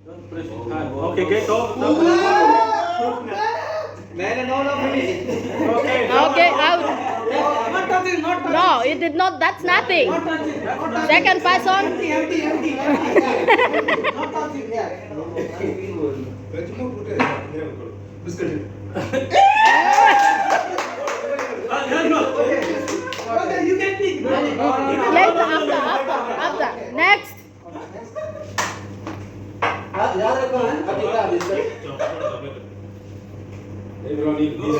Don't press it hard. Okay, get off. No, finish. Okay, Okay, out. Not touching, not touching. No, it did not. That's nothing. Not touching. Not touching. Second person. Empty. Not touching. Yeah. Okay, you can pick. Later, after. Next. याद रखो हैं अटिका biscuit Everyone eat this.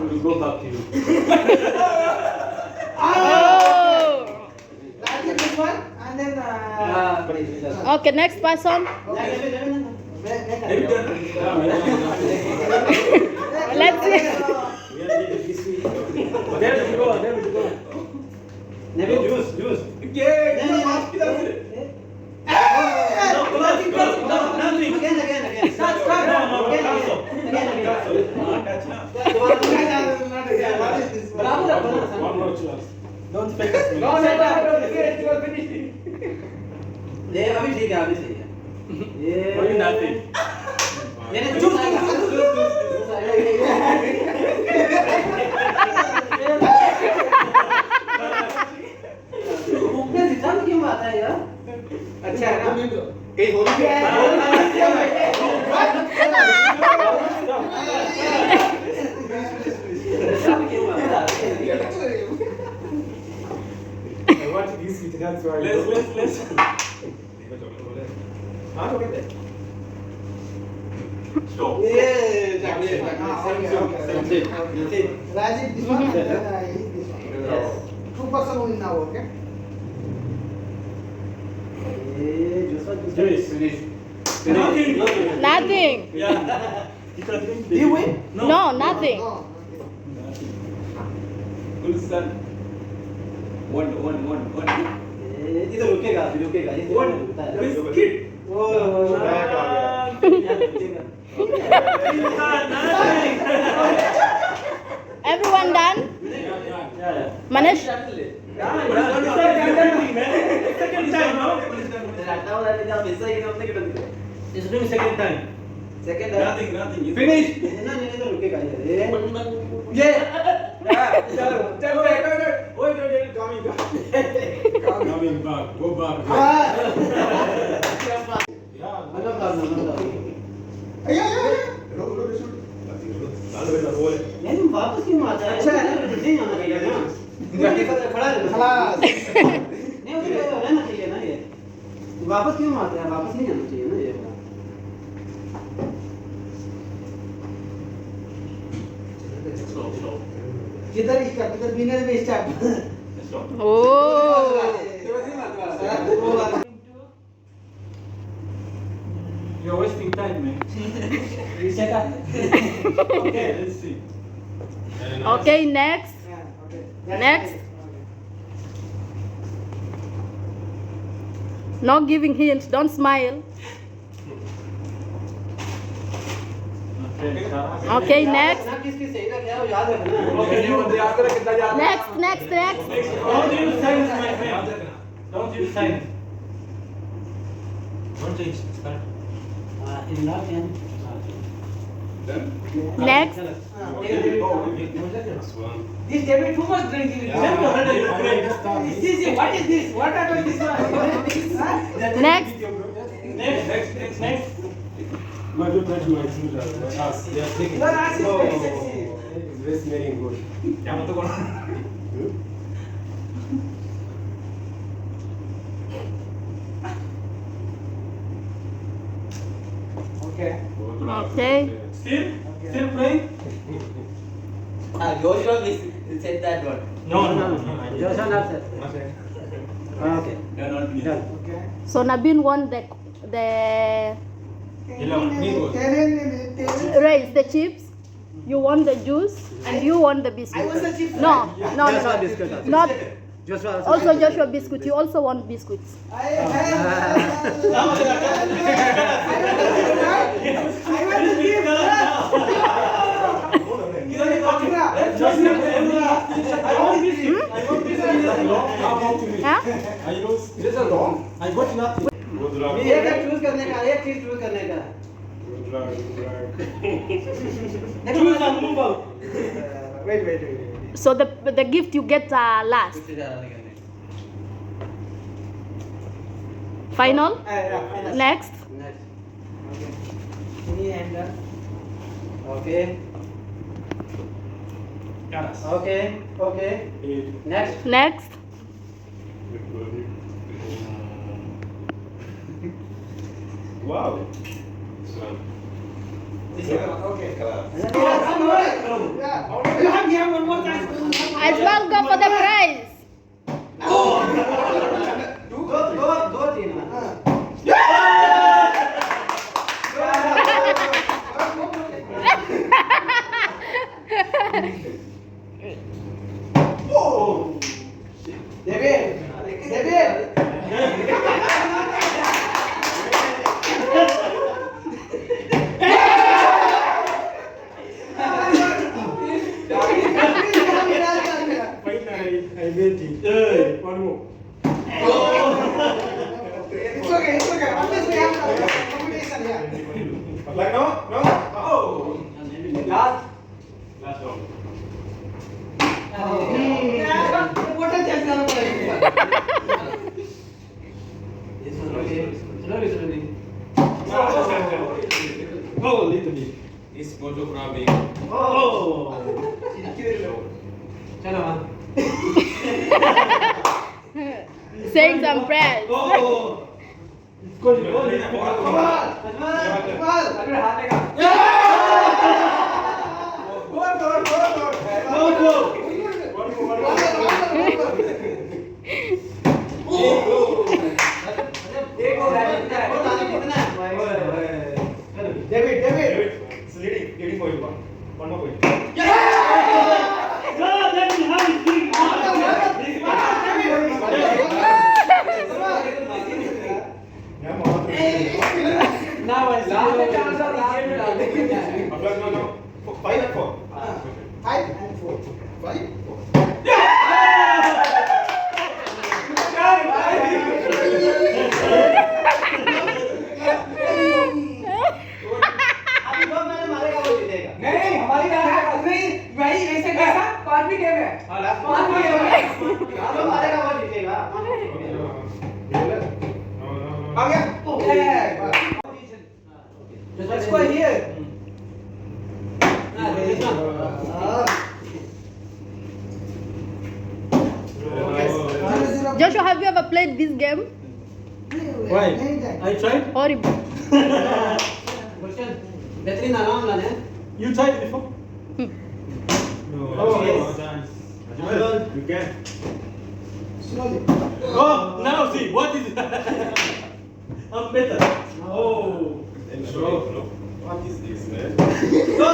We'll go back to you. this one and then Okay, next person. Let's see. There we go. Juice. Nothing. Again. Start. One more chance. Don't fake us. No, finish. ये अभी ठीक है, अभी सही है। Only nothing. चुप। मुंह में निशान क्यों आता है यार? अच्छा है ना? कहीं हो नहीं है। I want this with that's why. Let's. Stop. Rajiv, this one. This one. 2% only now, okay? Juice. Finish. Nothing. Yeah. You win? No, nothing. Good son. One. इधर रुकेगा One. Biscuit. Everyone done? Yeah. Manish? Second time, no? It's doing second time. Second Nothing. Finish. इधर रुकेगा ये चलो coming back. Go back. नहीं वापस क्यों आता है? अच्छा है ना, नहीं आना चाहिए ना। खड़ा खलास। नहीं उधर रहना चाहिए ना ये। वापस क्यों आता है? वापस नहीं आना चाहिए ना ये। किधर बिनर में start. Oh. You're wasting time, man. Reset up. Okay, let's see. Okay, next. Next. Not giving hints. Don't smile. Okay, next. ना किसकी सही रखा है वो याद रखना। Next. Don't use signs, my friend. Don't use signs. Don't change. Start. In love and Next. this David too much drinking. What is this? What happened this one? Next. Next. My good friend, my children. They are taking. Your ass is very sexy. It's very good. Okay. Okay. Still playing? Joshua said that word. No. Joshua not said. Okay. Done. Okay. So Nabin won the Raise the chips. You want the juice and you want the biscuit. I was the chief. No, no, Joshua no, biscuit. no. Not Joshua also Joshua biscuit. You also want biscuits. I want the chief. Huh? I got nothing. एक choose करने का एक चीज choose करने का wait So the gift you get last. Final. Next. Okay. Okay. Next. Next. Wow. Okay. As well go for the prize. दो तीन David I made it. One more. It's okay. Always we have competition here. Like no? Oh. Last one. What a chance करना पड़ेगा. Slowly. Oh, little bit. It's photography. Oh. चलो हाँ. Saying some prayers. Oh. अगर हाथ लेगा. David. It's leading point. One more point. Now I No. 5 and 4. 5 and 4. 5. अभी दो मैंने मारेगा वो जीतेगा. नहीं हमारी बात नहीं वही ऐसे कैसा पांचवी गेम है पांचवी गेम है जो मारेगा वो जीतेगा. आ गया. Let's go here. Joshua, have you ever played this game? Why? I tried. Horrible. बेहतरीन आराम लाने. You tried it before? No. Oh, yes. Ajmal, you can. Slowly. Oh, now see, what is it? I'm better. Oh. What is this, man? No.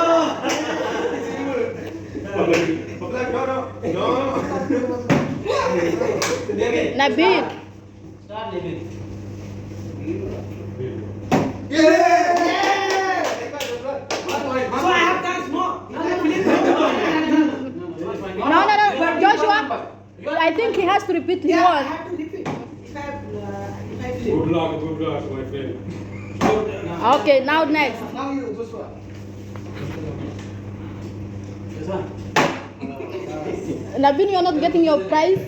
Nabil. Start David. so I have done more No. Joshua, I think he has to repeat his I one. have to repeat if I Good luck, my friend. Okay, now next. now you Joshua This one. Nabil, you're not getting your prize.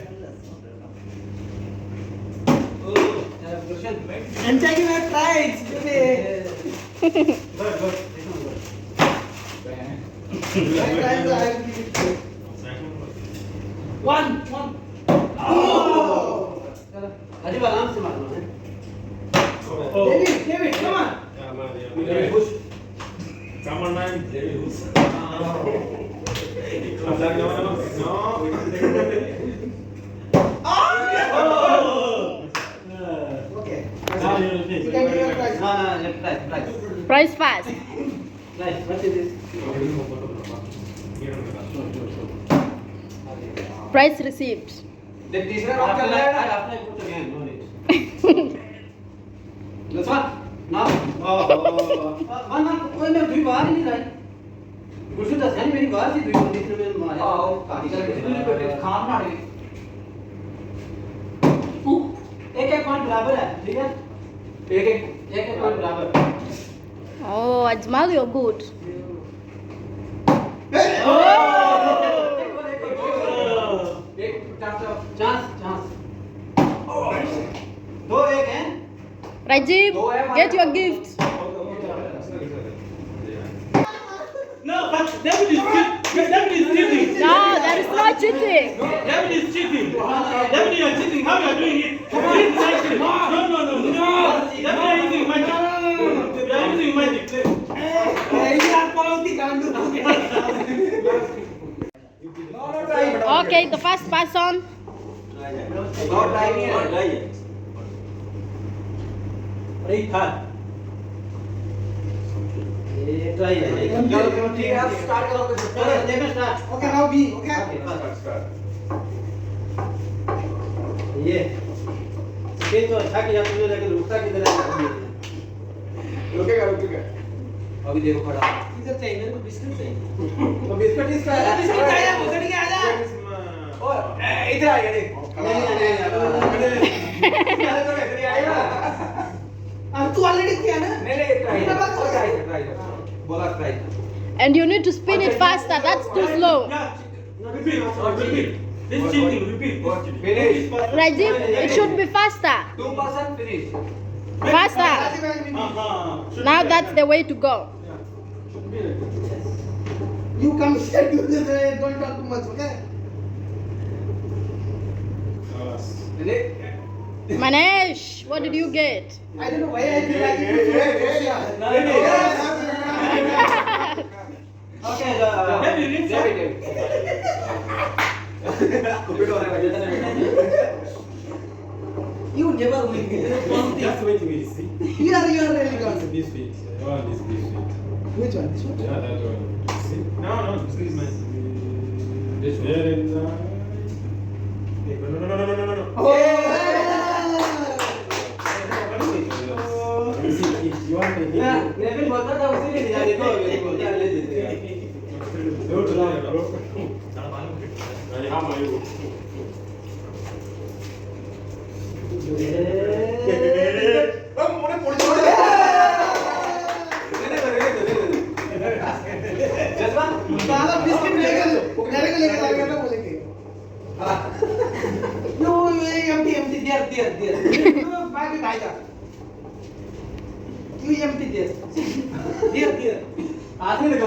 I'm taking my prize Good. one अजीब आराम से मारना है. David come on Push. Come on, man. Okay. Now you will you can give your prize No, price. Prize fast. Price. What is this? Price receipt. The teacher of the lad, after I put again, no need. This one? No? One, three bar नहीं रही. कुछ तो दस है मेरी बार से 2 देखने में मारे. काटी करके खाम ना रही. एक पॉइंट बराबर है, ठीक है? एक पॉइंट बराबर. Oh, Ajmal, you're good. Chance. दो एक हैं. Rajiv, get your gift. No, but David is cheating. No, that is not cheating. David is cheating. David, you are cheating. How you are doing it? No. David, you are using magic. You are using magic. Okay, the first person. Not try me. Ready, third. Try it. ठीक है, आप start करोगे. चलो, start. Okay, now B. Okay. Start. ये तो अच्छा किया तुमने, लेकिन रुकता किधर है? रुकेगा अभी देखो खड़ा. इधर चाहिए मेरे को बिस्किट चाहिए. तो बिस्किट इसका है. बिस्किट चाहिए, मुझे नहीं आया. ओए इधर आ गया देख. नहीं आया. अब तू ऑलरेडी किया ना. नहीं ट्राई बोला try. And you need to spin it faster. That's too slow. Yeah. Repeat. This cheating. Repeat. Finish. Rajiv, it should be faster. 2% finish. Faster. Now that's the way to go. You come here, do this. Don't talk too much, okay? Manesh, what did you get? I don't know why I feel like it. Okay, David. You never win. Just wait till we see. You are really good. This fit. This fit. Which one? This one? Yeah, that one. See? No, this is my. This one. Very nice. No. Oh! You want to लेकिन बोलता था उसी ने दिया. देखो मेरे को क्या ले देते हैं. साला बिस्किट लेके लो. मेरे को लेके जाएगा ना बोले के. No, empty. There. Bye. You empty there. There. हाथ में लगा.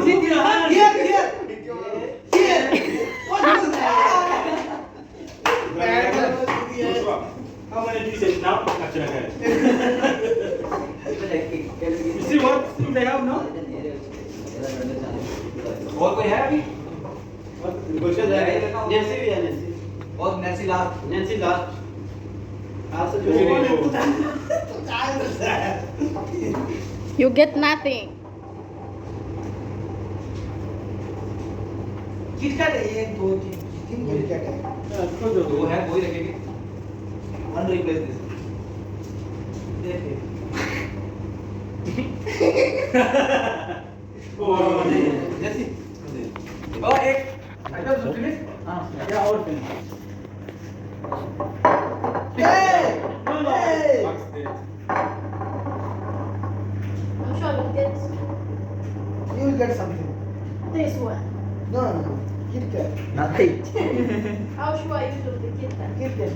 See there. What is that? How many pieces now? You see what they have now? और कोई है अभी? क्वेश्चन है. नैन्सी भी है. और नैन्सी लास्ट. आपसे जो You get nothing. किटकैट है. 1 2 3 किटकैट है. वो है वही रखेगी. अनरिप्लेस दिस. देखिए. नैन्सी. और एक आइटम फिनिश. हां या और finish. Hey! I'm sure you'll get You will get something. this one. No. KitKat. Nothing. How sure you will get that? KitKat.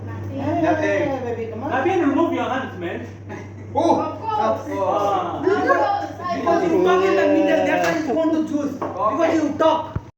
Nothing. Nothing. Hey, baby, come on. Now, can remove your hands, man. Of course. Because you talk in the middle, that's why you want to choose. Because you talk.